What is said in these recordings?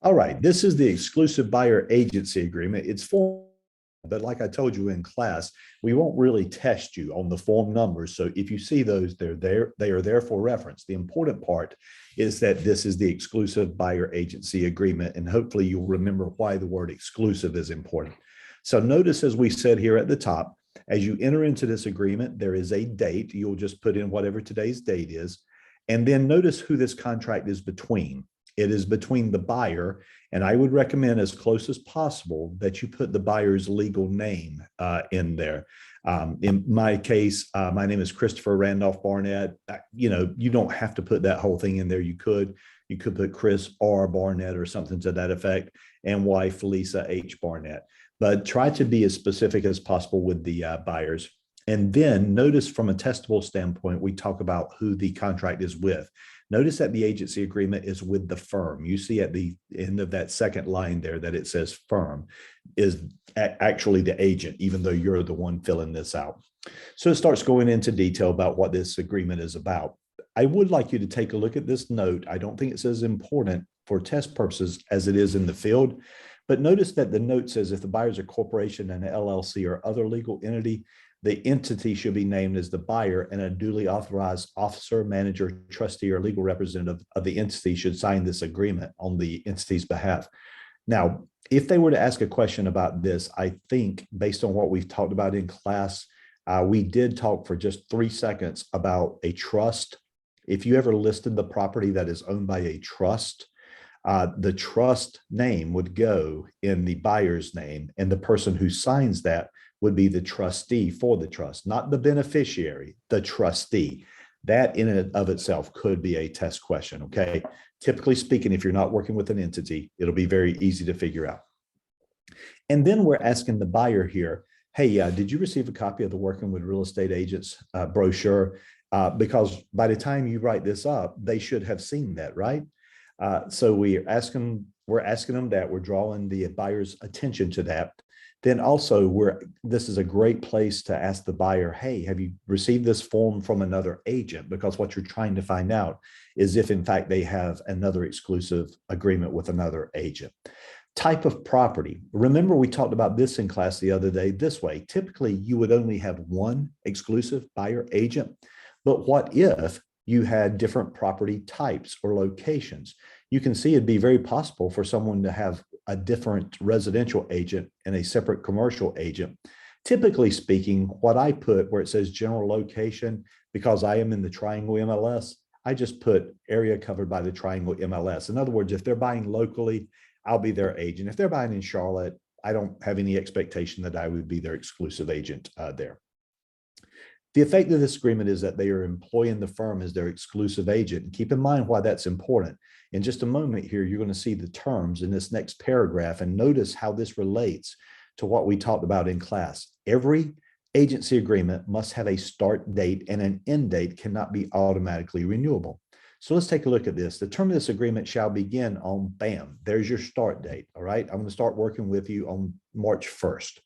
All right, this is the exclusive buyer agency agreement. It's formal, but like I told you in class, we won't really test you on the form numbers. So if you see those, they're there, they are there for reference. The important part is that this is the exclusive buyer agency agreement, and hopefully you'll remember why the word exclusive is important. So notice, as we said here at the top, as you enter into this agreement, there is a date. You'll just put in whatever today's date is. And then notice who this contract is between. It is between the buyer, and I would recommend as close as possible that you put the buyer's legal name in there. In my case, my name is Christopher Randolph Barnett. You don't have to put that whole thing in there. You could put Chris R. Barnett or something to that effect, and wife Lisa H. Barnett. But try to be as specific as possible with the buyers. And then notice, from a testable standpoint, we talk about who the contract is with. Notice that the agency agreement is with the firm. You see at the end of that second line there that it says firm is actually the agent, even though you're the one filling this out. So it starts going into detail about what this agreement is about. I would like you to take a look at this note. I don't think it's as important for test purposes as it is in the field, but notice that the note says if the buyer is a corporation, an LLC, or other legal entity, the entity should be named as the buyer, and a duly authorized officer, manager, trustee, or legal representative of the entity should sign this agreement on the entity's behalf. Now, if they were to ask a question about this, I think based on what we've talked about in class, we did talk for just 3 seconds about a trust. If you ever listed the property that is owned by a trust, the trust name would go in the buyer's name, and the person who signs that would be the trustee for the trust, not the beneficiary, the trustee. That in and of itself could be a test question, okay? Typically speaking, if you're not working with an entity, it'll be very easy to figure out. And then we're asking the buyer here, hey, did you receive a copy of the Working with Real Estate Agents brochure? Because by the time you write this up, they should have seen that, right? So we're asking them that. We're drawing the buyer's attention to that. Then also, this is a great place to ask the buyer, hey, have you received this form from another agent? Because what you're trying to find out is if, in fact, they have another exclusive agreement with another agent. Type of property. Remember, we talked about this in class the other day this way. Typically, you would only have one exclusive buyer agent. But what if you had different property types or locations? You can see it'd be very possible for someone to have a different residential agent and a separate commercial agent. Typically speaking, what I put where it says general location, because I am in the Triangle MLS, I just put area covered by the Triangle MLS. In other words, if they're buying locally, I'll be their agent. If they're buying in Charlotte, I don't have any expectation that I would be their exclusive agent there. The effect of this agreement is that they are employing the firm as their exclusive agent. And keep in mind why that's important. In just a moment here, you're going to see the terms in this next paragraph, and notice how this relates to what we talked about in class. Every agency agreement must have a start date, and an end date cannot be automatically renewable. So let's take a look at this. The term of this agreement shall begin on, bam, there's your start date. All right, I'm going to start working with you on March 1st.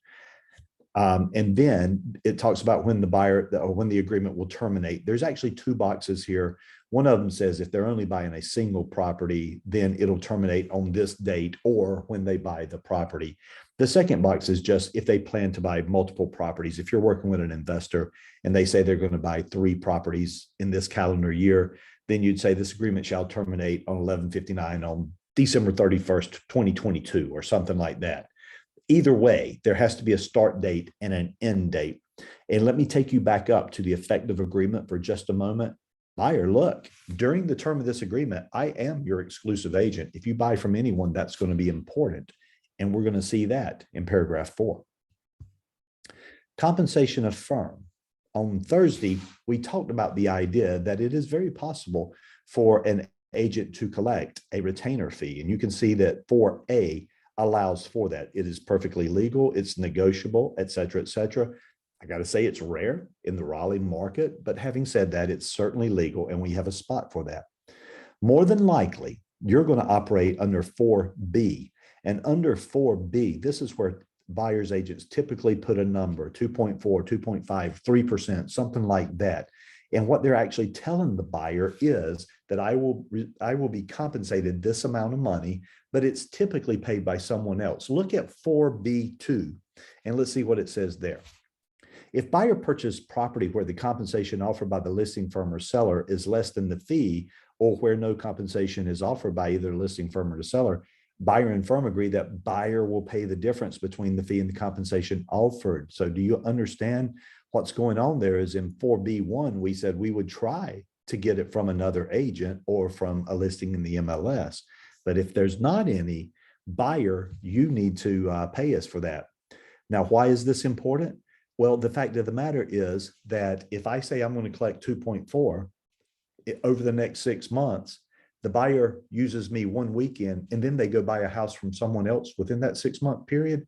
And then it talks about when the agreement will terminate. There's actually 2 boxes here. One of them says if they're only buying a single property, then it'll terminate on this date or when they buy the property. The second box is just if they plan to buy multiple properties. If you're working with an investor and they say they're going to buy 3 properties in this calendar year, then you'd say this agreement shall terminate on 11/59 on December 31st, 2022, or something like that. Either way, there has to be a start date and an end date. And let me take you back up to the effective agreement for just a moment. Buyer, look, during the term of this agreement, I am your exclusive agent. If you buy from anyone, that's going to be important. And we're going to see that in paragraph 4. Compensation of firm. On Thursday, we talked about the idea that it is very possible for an agent to collect a retainer fee. And you can see that 4A allows for that. It is perfectly legal, it's negotiable, et cetera, et cetera. I got to say it's rare in the Raleigh market, but having said that, it's certainly legal and we have a spot for that. More than likely, you're going to operate under 4B. And under 4B, this is where buyer's agents typically put a number, 2.4, 2.5, 3%, something like that. And what they're actually telling the buyer is that I will be compensated this amount of money but it's typically paid by someone else. Look at 4B2 and let's see what it says there. If buyer purchased property where the compensation offered by the listing firm or seller is less than the fee, or where no compensation is offered by either listing firm or the seller, buyer and firm agree that buyer will pay the difference between the fee and the compensation offered. So do you understand what's going on there? Is in 4B1, we said we would try to get it from another agent or from a listing in the MLS. But if there's not any, buyer, you need to pay us for that. Now, why is this important? Well, the fact of the matter is that if I say I'm going to collect 2.4 over the next 6 months, the buyer uses me one weekend and then they go buy a house from someone else within that 6-month period,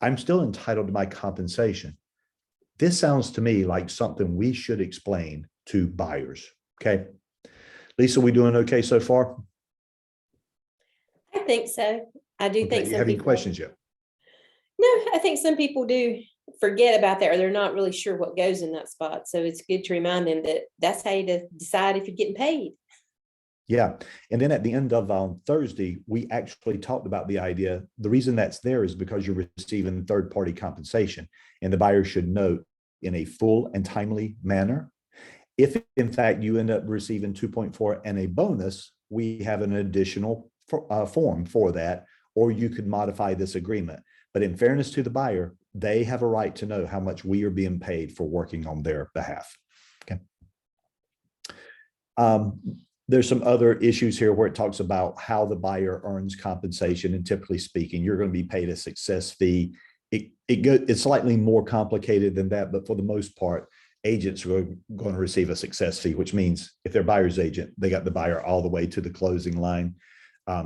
I'm still entitled to my compensation. This sounds to me like something we should explain to buyers. Okay. Lisa, we doing okay so far? I think so. I do think You some have any people, questions yet? no, I think some people do forget about that, or they're not really sure what goes in that spot. So it's good to remind them that that's how you decide if you're getting paid. Yeah. And then at the end of Thursday, we actually talked about the idea. The reason that's there is because you're receiving third-party compensation, and the buyer should note in a full and timely manner. If in fact you end up receiving 2.4 and a bonus, we have an additional form for that, or you could modify this agreement. But in fairness to the buyer, they have a right to know how much we are being paid for working on their behalf. Okay. There's some other issues here where it talks about how the buyer earns compensation. And typically speaking, you're going to be paid a success fee. It's slightly more complicated than that, but for the most part, agents are going to receive a success fee, which means if they're buyer's agent, they got the buyer all the way to the closing line.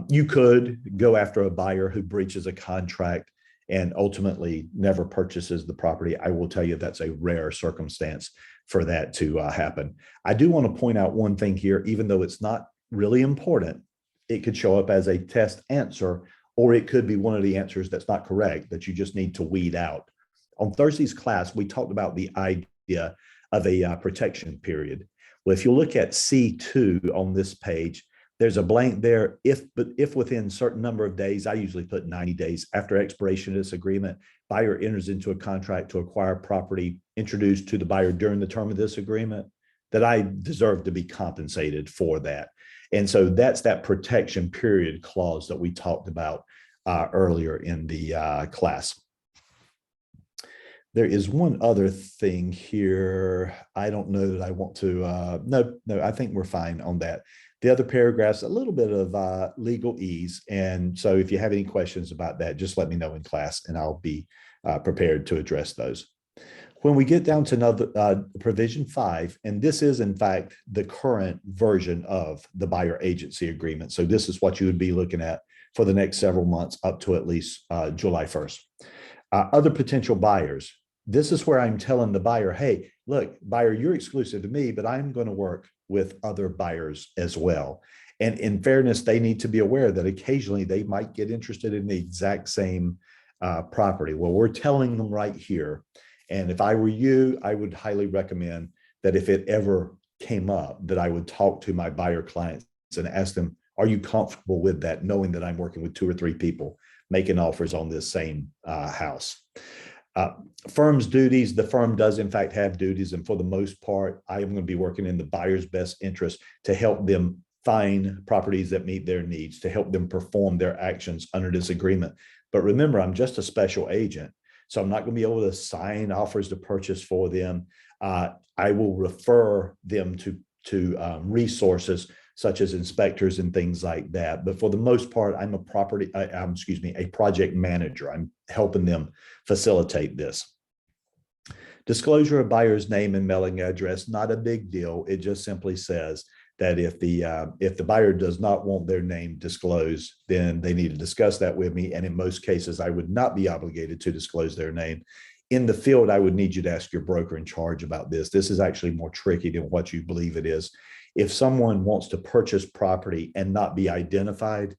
You could go after a buyer who breaches a contract and ultimately never purchases the property. I will tell you that's a rare circumstance for that to happen. I do want to point out one thing here, even though it's not really important, it could show up as a test answer, or it could be one of the answers that's not correct that you just need to weed out. On Thursday's class, we talked about the idea of a protection period. Well, if you look at C2 on this page, there's a blank there. If within a certain number of days, I usually put 90 days after expiration of this agreement, buyer enters into a contract to acquire property introduced to the buyer during the term of this agreement, that I deserve to be compensated for that. And so that's that protection period clause that we talked about earlier in the class. There is one other thing here. I don't know that I want to, no, I think we're fine on that. The other paragraphs, a little bit of legal ease. And so if you have any questions about that, just let me know in class and I'll be prepared to address those. When we get down to another provision 5, and this is in fact the current version of the buyer agency agreement. So this is what you would be looking at for the next several months up to at least July 1st. Other potential buyers. This is where I'm telling the buyer, hey, look, buyer, you're exclusive to me, but I'm going to work with other buyers as well. And in fairness, they need to be aware that occasionally they might get interested in the exact same property. Well, we're telling them right here. And if I were you, I would highly recommend that if it ever came up, that I would talk to my buyer clients and ask them, are you comfortable with that, knowing that I'm working with 2 or 3 people making offers on this same house? Firm's duties, the firm does in fact have duties, and for the most part, I am going to be working in the buyer's best interest to help them find properties that meet their needs, to help them perform their actions under this agreement. But remember, I'm just a special agent, so I'm not going to be able to sign offers to purchase for them. I will refer them to resources such as inspectors and things like that. But for the most part, I'm a project manager. I'm helping them facilitate this. Disclosure of buyer's name and mailing address, not a big deal. It just simply says that if the buyer does not want their name disclosed, then they need to discuss that with me. And in most cases, I would not be obligated to disclose their name. In the field, I would need you to ask your broker in charge about this. This is actually more tricky than what you believe it is. If someone wants to purchase property and not be identified,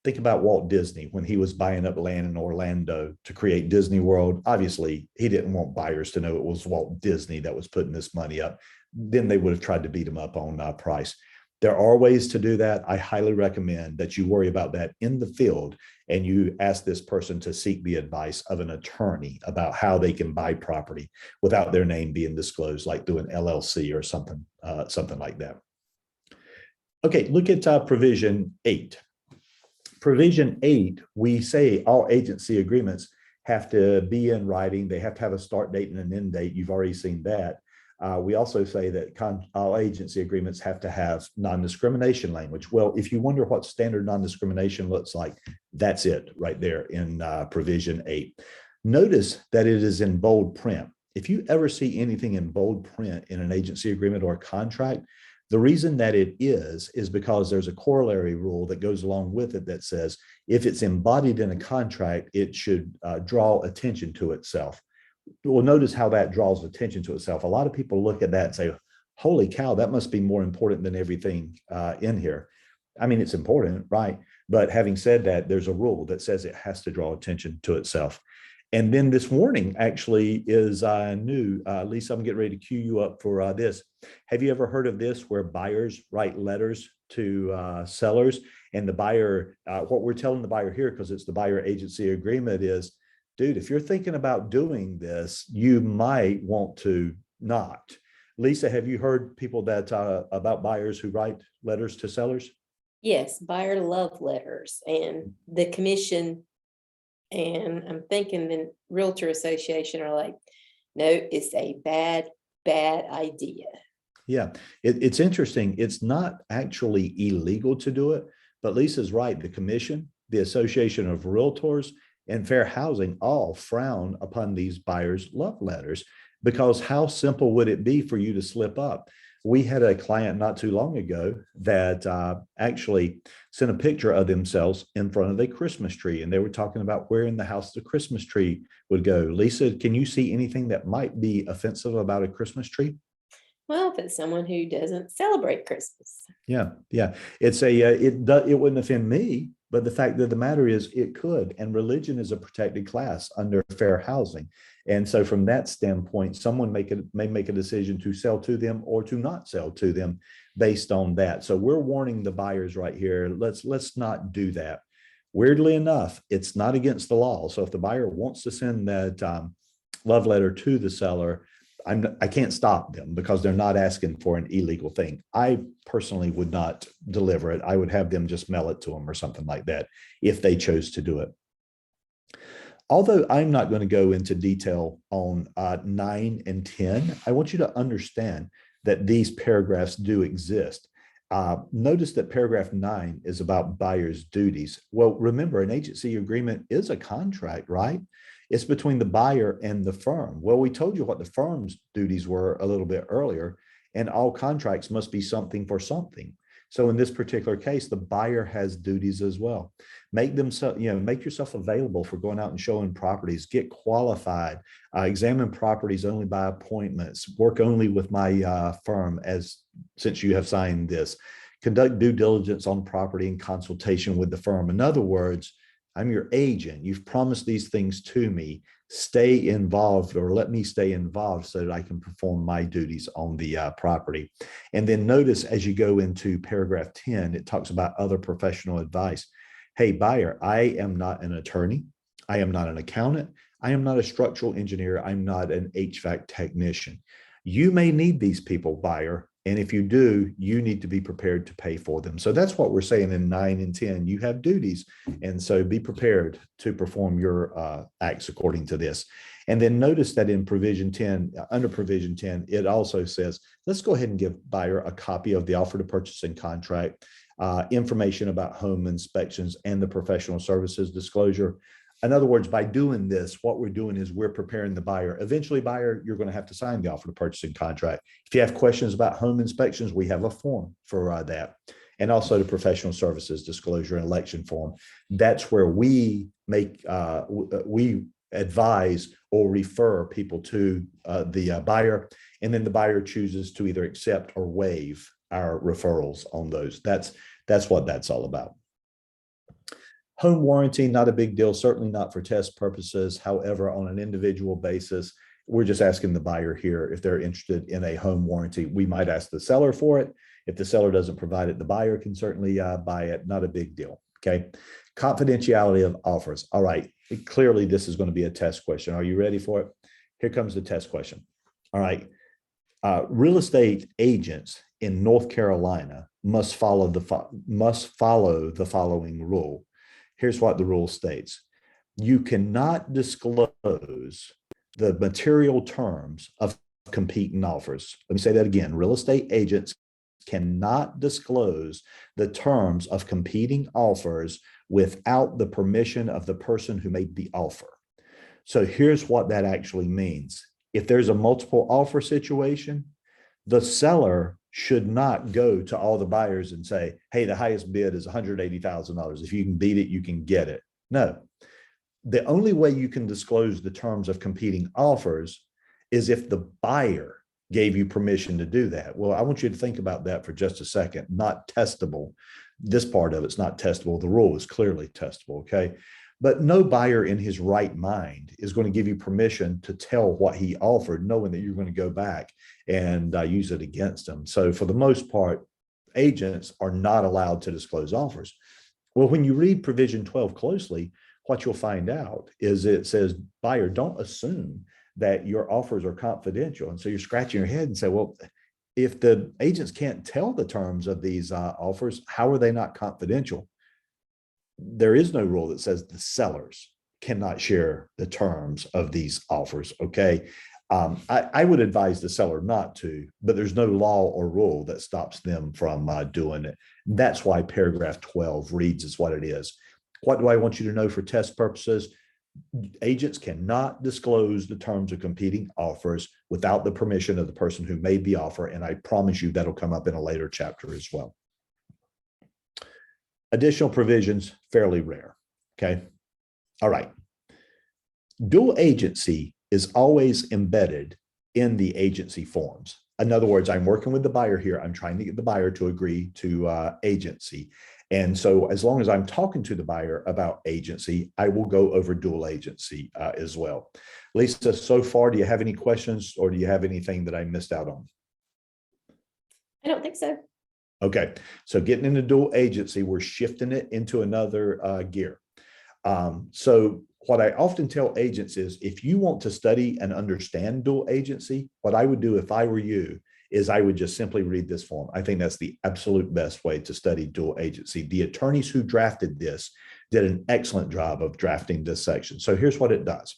think about Walt Disney when he was buying up land in Orlando to create Disney World. Obviously, he didn't want buyers to know it was Walt Disney that was putting this money up. Then they would have tried to beat him up on price. There are ways to do that. I highly recommend that you worry about that in the field and you ask this person to seek the advice of an attorney about how they can buy property without their name being disclosed, like through an LLC or something like that. Okay, look at provision 8. Provision 8, we say all agency agreements have to be in writing. They have to have a start date and an end date. You've already seen that. We also say that all agency agreements have to have non-discrimination language. Well, if you wonder what standard non-discrimination looks like, that's it right there in provision 8. Notice that it is in bold print. If you ever see anything in bold print in an agency agreement or a contract, the reason that it is because there's a corollary rule that goes along with it that says if it's embodied in a contract, it should draw attention to itself. Well, notice how that draws attention to itself. A lot of people look at that and say, holy cow, that must be more important than everything in here. I mean, it's important, right? But having said that, there's a rule that says it has to draw attention to itself. And then this warning actually is new. Lisa, I'm getting ready to cue you up for this. Have you ever heard of this where buyers write letters to sellers and the buyer, what we're telling the buyer here, because it's the buyer agency agreement is, dude, if you're thinking about doing this, you might want to not. Lisa, have you heard people that about buyers who write letters to sellers? Yes, buyer love letters and the commission. And I'm thinking the Realtor Association are like, no, it's a bad idea. Yeah, it's interesting. It's not actually illegal to do it, but Lisa's right. The commission, the Association of Realtors, and Fair Housing all frown upon these buyers' love letters because how simple would it be for you to slip up? We had a client not too long ago that actually sent a picture of themselves in front of a Christmas tree, and they were talking about where in the house the Christmas tree would go. Lisa, can you see anything that might be offensive about a Christmas tree? Well, if it's someone who doesn't celebrate Christmas. Yeah, it's it wouldn't offend me, but the fact of the matter is it could, and religion is a protected class under fair housing. And so from that standpoint, someone may make a decision to sell to them or to not sell to them based on that. So we're warning the buyers right here, let's not do that. Weirdly enough, it's not against the law. So if the buyer wants to send that love letter to the seller, I can't stop them because they're not asking for an illegal thing. I personally would not deliver it. I would have them just mail it to them or something like that if they chose to do it. Although I'm not going to go into detail on 9 and 10, I want you to understand that these paragraphs do exist. Notice that paragraph 9 is about buyer's duties. Well, remember, an agency agreement is a contract, right? It's between the buyer and the firm. Well, we told you what the firm's duties were a little bit earlier, and all contracts must be something for something. So in this particular case, the buyer has duties as well. Make yourself available for going out and showing properties, get qualified, examine properties only by appointments, work only with my firm since you have signed this, conduct due diligence on property in consultation with the firm. In other words, I'm your agent. You've promised these things to me. Stay involved or let me stay involved so that I can perform my duties on the property. And then notice as you go into paragraph 10, it talks about other professional advice. Hey, buyer, I am not an attorney. I am not an accountant. I am not a structural engineer. I'm not an HVAC technician. You may need these people, buyer. And if you do, you need to be prepared to pay for them. So that's what we're saying in 9 and 10. You have duties. And so be prepared to perform your acts according to this. And then notice that in provision 10, under provision 10, it also says, let's go ahead and give buyer a copy of the offer to purchase and contract, information about home inspections and the professional services disclosure. In other words, by doing this, what we're doing is we're preparing the buyer. Eventually, buyer, you're going to have to sign the offer to purchase and contract. If you have questions about home inspections, we have a form for that. And also the professional services disclosure and election form. That's where we we advise or refer people to the buyer. And then the buyer chooses to either accept or waive our referrals on those. That's what that's all about. Home warranty, not a big deal, certainly not for test purposes. However, on an individual basis, we're just asking the buyer here if they're interested in a home warranty. We might ask the seller for it. If the seller doesn't provide it, the buyer can certainly buy it. Not a big deal. Okay. Confidentiality of offers. All right. Clearly, this is going to be a test question. Are you ready for it? Here comes the test question. All right. Real estate agents in North Carolina must follow the following rule. Here's what the rule states. You cannot disclose the material terms of competing offers. Let me say that again. Real estate agents cannot disclose the terms of competing offers without the permission of the person who made the offer. So here's what that actually means. If there's a multiple offer situation, the seller should not go to all the buyers and say, hey, the highest bid is $180,000. If you can beat it, you can get it. No. The only way you can disclose the terms of competing offers is if the buyer gave you permission to do that. Well, I want you to think about that for just a second. Not testable. This part of it's not testable. The rule is clearly testable, okay? But no buyer in his right mind is going to give you permission to tell what he offered, knowing that you're going to go back and use it against him. So for the most part, agents are not allowed to disclose offers. Well, when you read provision 12 closely, what you'll find out is it says, buyer, don't assume that your offers are confidential. And so you're scratching your head and say, well, if the agents can't tell the terms of these offers, how are they not confidential? There is no rule that says the sellers cannot share the terms of these offers, okay? I would advise the seller not to, but there's no law or rule that stops them from doing it. That's why paragraph 12 reads as what it is. What do I want you to know for test purposes? Agents cannot disclose the terms of competing offers without the permission of the person who made the offer. And I promise you that'll come up in a later chapter as well. Additional provisions, fairly rare. Okay. All right. Dual agency is always embedded in the agency forms. In other words, I'm working with the buyer here. I'm trying to get the buyer to agree to agency. And so as long as I'm talking to the buyer about agency, I will go over dual agency as well. Lisa, so far, do you have any questions or do you have anything that I missed out on? I don't think so. Okay, so getting into dual agency, we're shifting it into another gear. So what I often tell agents is if you want to study and understand dual agency, what I would do if I were you is I would just simply read this form. I think that's the absolute best way to study dual agency. The attorneys who drafted this did an excellent job of drafting this section. So here's what it does.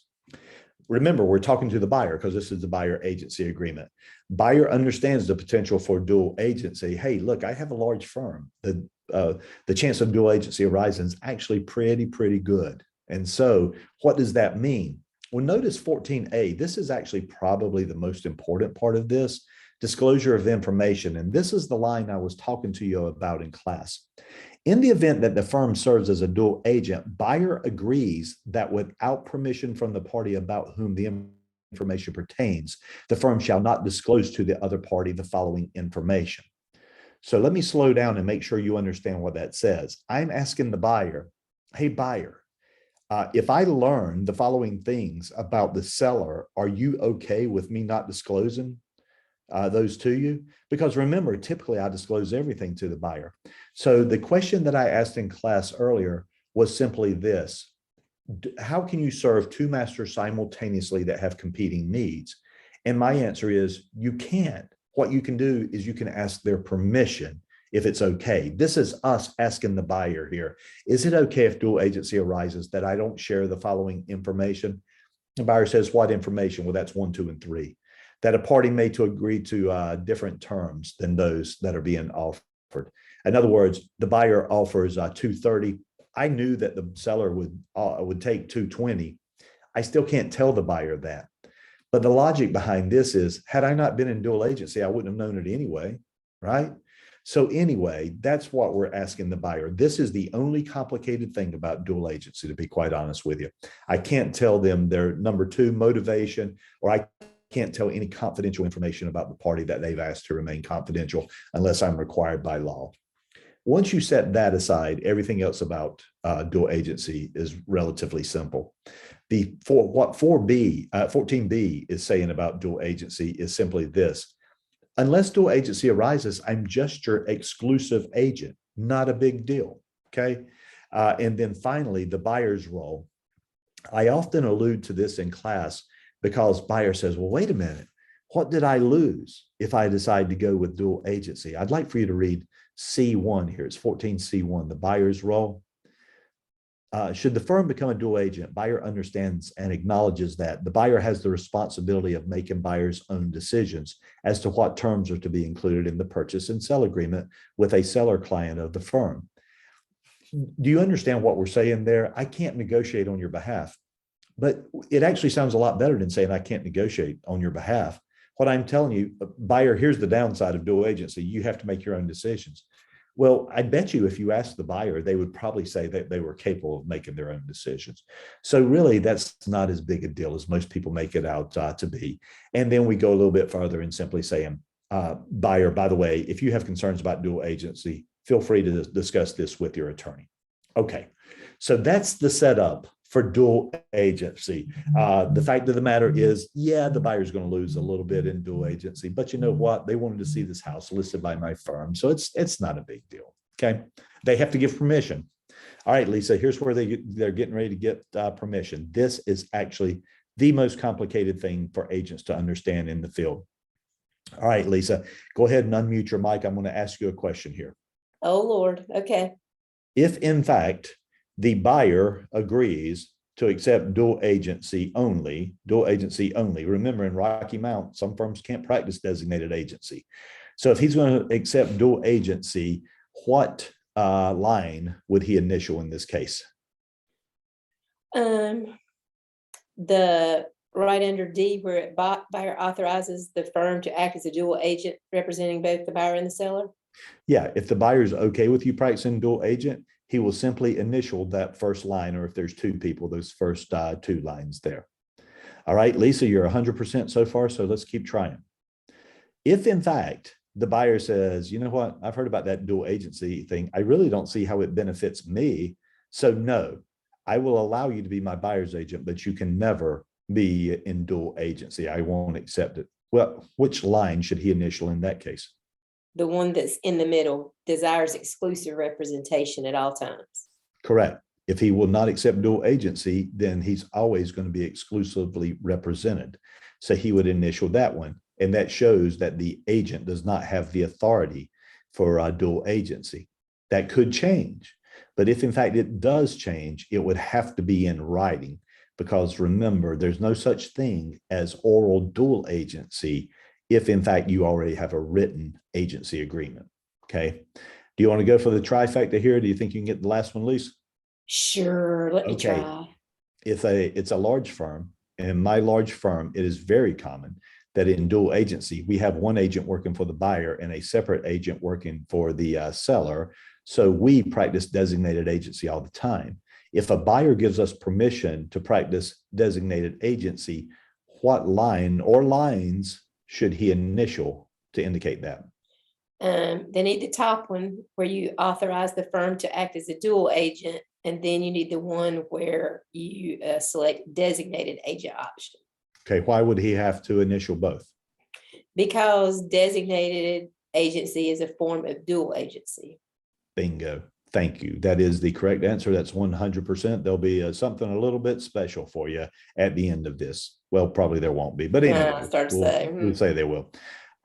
Remember, we're talking to the buyer because this is the buyer agency agreement. Buyer understands the potential for dual agency. Hey, look, I have a large firm. The chance of dual agency arising is actually pretty good. And so what does that mean? Well, notice 14A, this is actually probably the most important part of this, disclosure of information. And this is the line I was talking to you about in class. In the event that the firm serves as a dual agent, buyer agrees that without permission from the party about whom the information pertains, the firm shall not disclose to the other party the following information. So let me slow down and make sure you understand what that says. I'm asking the buyer, hey, buyer, if I learn the following things about the seller, are you okay with me not disclosing those to you? Because remember, typically I disclose everything to the buyer. So the question that I asked in class earlier was simply this: how can you serve two masters simultaneously that have competing needs? And my answer is you can't. What you can do is you can ask their permission if it's okay. This is us asking the buyer here. Is it okay if dual agency arises that I don't share the following information? The buyer says, what information? Well, that's 1, 2, and 3. That a party may to agree to different terms than those that are being offered. In other words, the buyer offers 230. I knew that the seller would take 220. I still can't tell the buyer that. But the logic behind this is, had I not been in dual agency, I wouldn't have known it anyway, right? So anyway, that's what we're asking the buyer. This is the only complicated thing about dual agency, to be quite honest with you. I can't tell them their number 2 motivation, or I can't tell any confidential information about the party that they've asked to remain confidential unless I'm required by law. Once you set that aside, everything else about dual agency is relatively simple. What 14B is saying about dual agency is simply this: Unless dual agency arises, I'm just your exclusive agent, not a big deal. Okay. And then finally, the buyer's role. I often allude to this in class because buyer says, well, wait a minute, what did I lose if I decide to go with dual agency? I'd like for you to read C1 here. It's 14C1, the buyer's role. Should the firm become a dual agent, buyer understands and acknowledges that the buyer has the responsibility of making buyer's own decisions as to what terms are to be included in the purchase and sell agreement with a seller client of the firm. Do you understand what we're saying there? I can't negotiate on your behalf, but it actually sounds a lot better than saying I can't negotiate on your behalf. What I'm telling you, buyer, here's the downside of dual agency. You have to make your own decisions. Well, I bet you if you ask the buyer, they would probably say that they were capable of making their own decisions. So really, that's not as big a deal as most people make it out to be. And then we go a little bit further and simply saying, buyer, by the way, if you have concerns about dual agency, feel free to discuss this with your attorney. Okay, so that's the setup for dual agency. The fact of the matter is, yeah, the buyer's going to lose a little bit in dual agency, but you know what? They wanted to see this house listed by my firm, so it's not a big deal. Okay, they have to give permission. All right, Lisa, here's where they're getting ready to get permission. This is actually the most complicated thing for agents to understand in the field. All right, Lisa, go ahead and unmute your mic. I'm going to ask you a question here. Oh, Lord. Okay. If in fact the buyer agrees to accept dual agency only, remember in Rocky Mount, some firms can't practice designated agency. So if he's going to accept dual agency, what line would he initial in this case? The right under D where buyer authorizes the firm to act as a dual agent representing both the buyer and the seller. Yeah, if the buyer's okay with you practicing dual agent, he will simply initial that first line, or if there's two people, those first two lines there. All right, Lisa, you're 100% so far, so let's keep trying. If in fact the buyer says, you know what, I've heard about that dual agency thing, I really don't see how it benefits me, so no, I will allow you to be my buyer's agent, but you can never be in dual agency. I won't accept it. Well, which line should he initial in that case? The one that's in the middle, desires exclusive representation at all times. Correct. If he will not accept dual agency, then he's always going to be exclusively represented. So he would initial that one. And that shows that the agent does not have the authority for dual agency. That could change. But if in fact it does change, it would have to be in writing, because remember, there's no such thing as oral dual agency if in fact you already have a written agency agreement. Okay. Do you want to go for the trifecta here? Do you think you can get the last one, Lisa? Sure, let me try. If it's a large firm, in my large firm, it is very common that in dual agency, we have one agent working for the buyer and a separate agent working for the seller. So we practice designated agency all the time. If a buyer gives us permission to practice designated agency, what line or lines should he initial to indicate that? They need the top one where you authorize the firm to act as a dual agent, and then you need the one where you select designated agent option. Okay, why would he have to initial both? Because designated agency is a form of dual agency. Bingo. Thank you. That is the correct answer. That's 100%. There'll be something a little bit special for you at the end of this. Well, probably there won't be, but anyway, we'll say they will.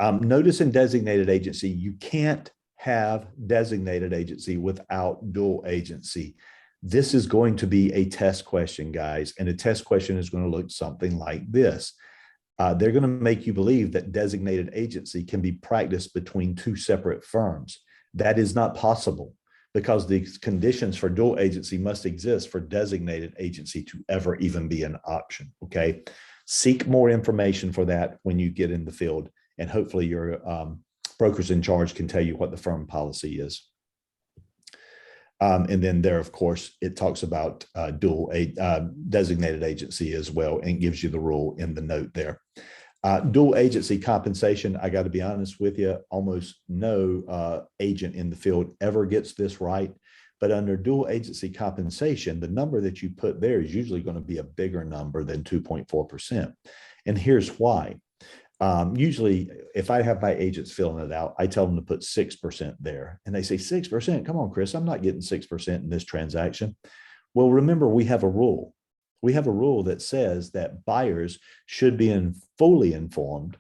Notice in designated agency, you can't have designated agency without dual agency. This is going to be a test question, guys, and a test question is going to look something like this. They're going to make you believe that designated agency can be practiced between two separate firms. That is not possible, because the conditions for dual agency must exist for designated agency to ever even be an option. Okay. Seek more information for that when you get in the field, and hopefully your brokers in charge can tell you what the firm policy is. And then there, of course, it talks about designated agency as well, and gives you the rule in the note there. Dual agency compensation, I got to be honest with you, almost no agent in the field ever gets this right. But under dual agency compensation, the number that you put there is usually going to be a bigger number than 2.4%. And here's why. Usually if I have my agents filling it out, I tell them to put 6% there. And they say, 6%, come on, Chris, I'm not getting 6% in this transaction. Well, remember, we have a rule. We have a rule that says that buyers should be fully informed.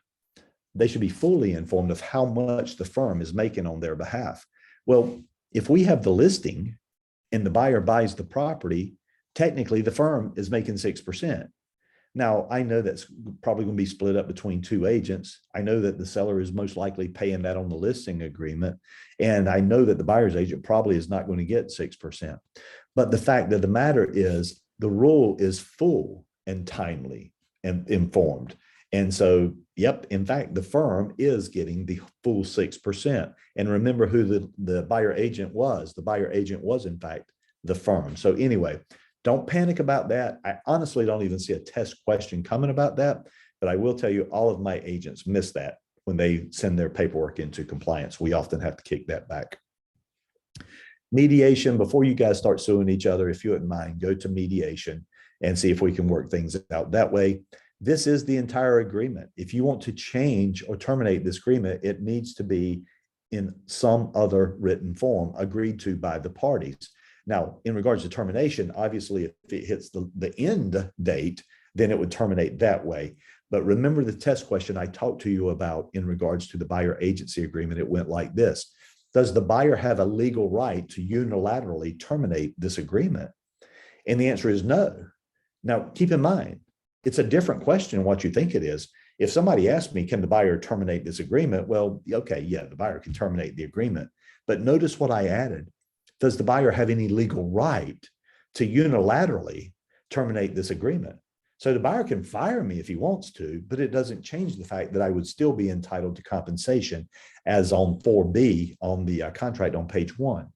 They should be fully informed of how much the firm is making on their behalf. Well, if we have the listing and the buyer buys the property, technically the firm is making 6%. Now, I know that's probably going to be split up between two agents. I know that the seller is most likely paying that on the listing agreement. And I know that the buyer's agent probably is not going to get 6%. But the fact of the matter is the rule is full and timely and informed. And so, yep, in fact, the firm is getting the full 6%. And remember who the buyer agent was. The buyer agent was, in fact, the firm. So anyway, don't panic about that. I honestly don't even see a test question coming about that, but I will tell you all of my agents miss that when they send their paperwork into compliance. We often have to kick that back. Mediation, before you guys start suing each other, if you wouldn't mind, go to mediation and see if we can work things out that way. This is the entire agreement. If you want to change or terminate this agreement, it needs to be in some other written form agreed to by the parties. Now, in regards to termination, obviously, if it hits the end date, then it would terminate that way. But remember the test question I talked to you about in regards to the buyer agency agreement. It went like this. Does the buyer have a legal right to unilaterally terminate this agreement? And the answer is no. Now, keep in mind, it's a different question than what you think it is. If somebody asked me, can the buyer terminate this agreement? Well, okay, yeah, the buyer can terminate the agreement. But notice what I added. Does the buyer have any legal right to unilaterally terminate this agreement? So the buyer can fire me if he wants to, but it doesn't change the fact that I would still be entitled to compensation as on 4B on the contract on page 1.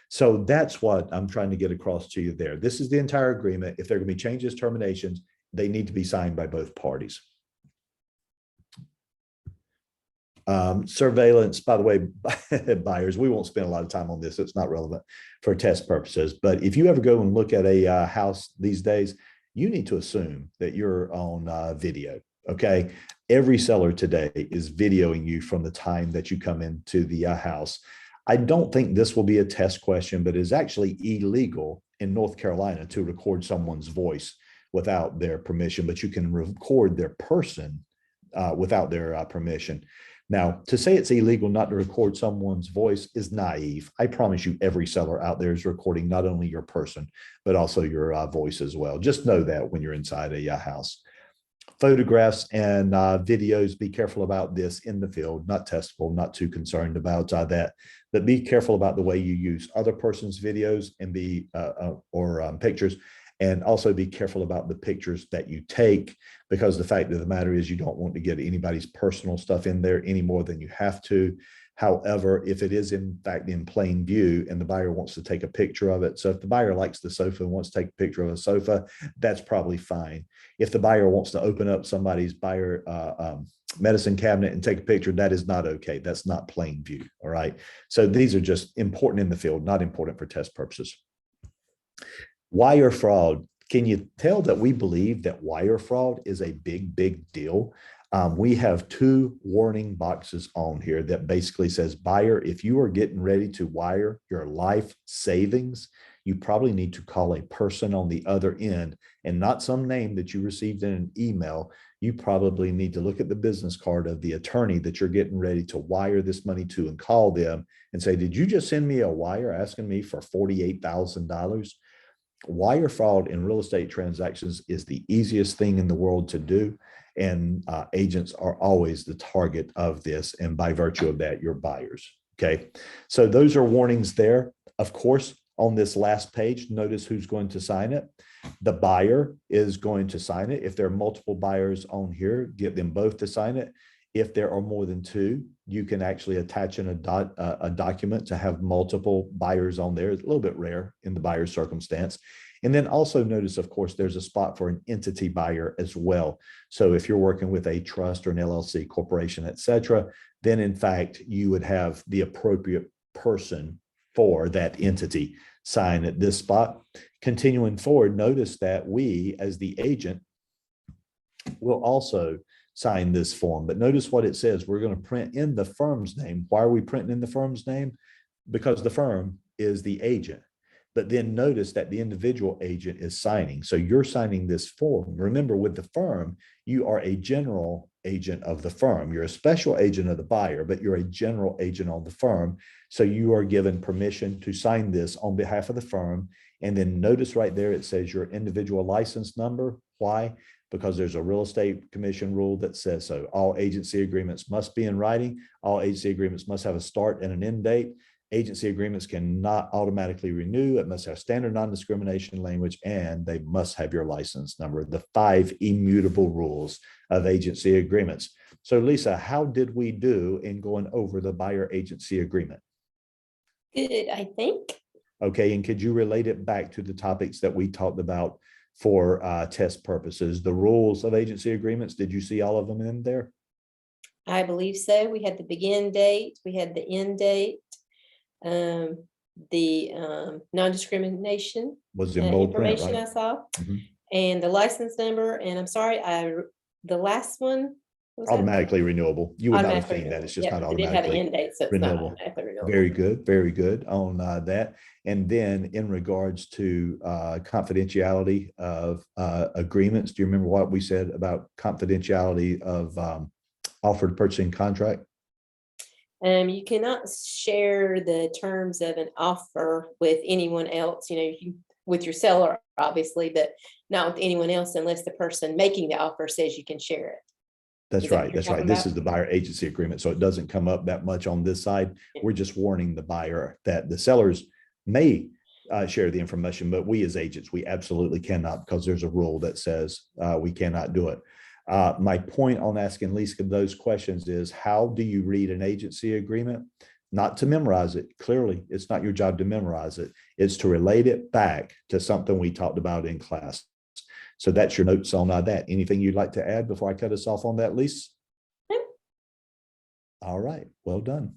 So that's what I'm trying to get across to you there. This is the entire agreement. If there are going to be changes, terminations, they need to be signed by both parties. Surveillance, by the way, buyers, we won't spend a lot of time on this. It's not relevant for test purposes. But if you ever go and look at a house these days, you need to assume that you're on video. Okay. Every seller today is videoing you from the time that you come into the house. I don't think this will be a test question, but it is actually illegal in North Carolina to record someone's voice without their permission, but you can record their person without their permission. Now, to say it's illegal not to record someone's voice is naive. I promise you, every seller out there is recording not only your person, but also your voice as well. Just know that when you're inside a house. Photographs and videos, be careful about this in the field, not testable, not too concerned about that, but be careful about the way you use other person's videos and pictures. And also be careful about the pictures that you take, because the fact of the matter is you don't want to get anybody's personal stuff in there any more than you have to. However, if it is in fact in plain view and the buyer wants to take a picture of it, so if the buyer likes the sofa and wants to take a picture of a sofa, that's probably fine. If the buyer wants to open up somebody's buyer medicine cabinet and take a picture, that is not okay. That's not plain view. All right. So these are just important in the field, not important for test purposes. Wire fraud. Can you tell that we believe that wire fraud is a big, big deal? We have 2 warning boxes on here that basically says, buyer, if you are getting ready to wire your life savings, you probably need to call a person on the other end and not some name that you received in an email. You probably need to look at the business card of the attorney that you're getting ready to wire this money to and call them and say, did you just send me a wire asking me for $48,000? Wire fraud in real estate transactions is the easiest thing in the world to do. And agents are always the target of this. And by virtue of that, you're buyers. Okay. So those are warnings there. Of course, on this last page, notice who's going to sign it. The buyer is going to sign it. If there are multiple buyers on here, get them both to sign it. If there are more than 2, you can actually attach in a document to have multiple buyers on there. It's a little bit rare in the buyer's circumstance. And then also notice, of course, there's a spot for an entity buyer as well. So if you're working with a trust or an LLC, corporation, et cetera, then in fact, you would have the appropriate person for that entity sign at this spot. Continuing forward, notice that we, as the agent, will also sign this form. But notice what it says. We're going to print in the firm's name. Why are we printing in the firm's name? Because the firm is the agent. But then notice that the individual agent is signing. So you're signing this form. Remember, with the firm, you are a general agent of the firm. You're a special agent of the buyer, but you're a general agent on the firm. So you are given permission to sign this on behalf of the firm. And then notice right there, it says your individual license number. Why? Because there's a real estate commission rule that says so. All agency agreements must be in writing. All agency agreements must have a start and an end date. Agency agreements cannot automatically renew. It must have standard non-discrimination language, and they must have your license number, the 5 immutable rules of agency agreements. So Lisa, how did we do in going over the buyer agency agreement? Good, I think. Okay, and could you relate it back to the topics that we talked about for test purposes? The rules of agency agreements, did you see all of them in there? I believe so. We had the begin date, we had the end date, the non-discrimination Was in bold print, information I right? saw, Mhm. and the license number. And I'm sorry, the last one was that? Automatically renewable. You would not have Automatically seen that. renewable. It's just Yep, not but it did have an automatically end date, so it's not renewable. automatically renewable. Very good on that. And then in regards to confidentiality of agreements, do you remember what we said about confidentiality of offered purchasing contract? You cannot share the terms of an offer with anyone else, with your seller, obviously, but not with anyone else unless the person making the offer says you can share it. That's Is that what right. you're That's right. talking This about? is the buyer agency agreement. So it doesn't come up that much on this side. Yeah. We're just warning the buyer that the sellers may share the information, but we as agents, we absolutely cannot, because there's a rule that says we cannot do it. My point on asking Lisa those questions is, how do you read an agency agreement? Not to memorize it. Clearly, it's not your job to memorize it. It's to relate it back to something we talked about in class. So that's your notes on that. Anything you'd like to add before I cut us off on that, Lisa? No. All right, well done.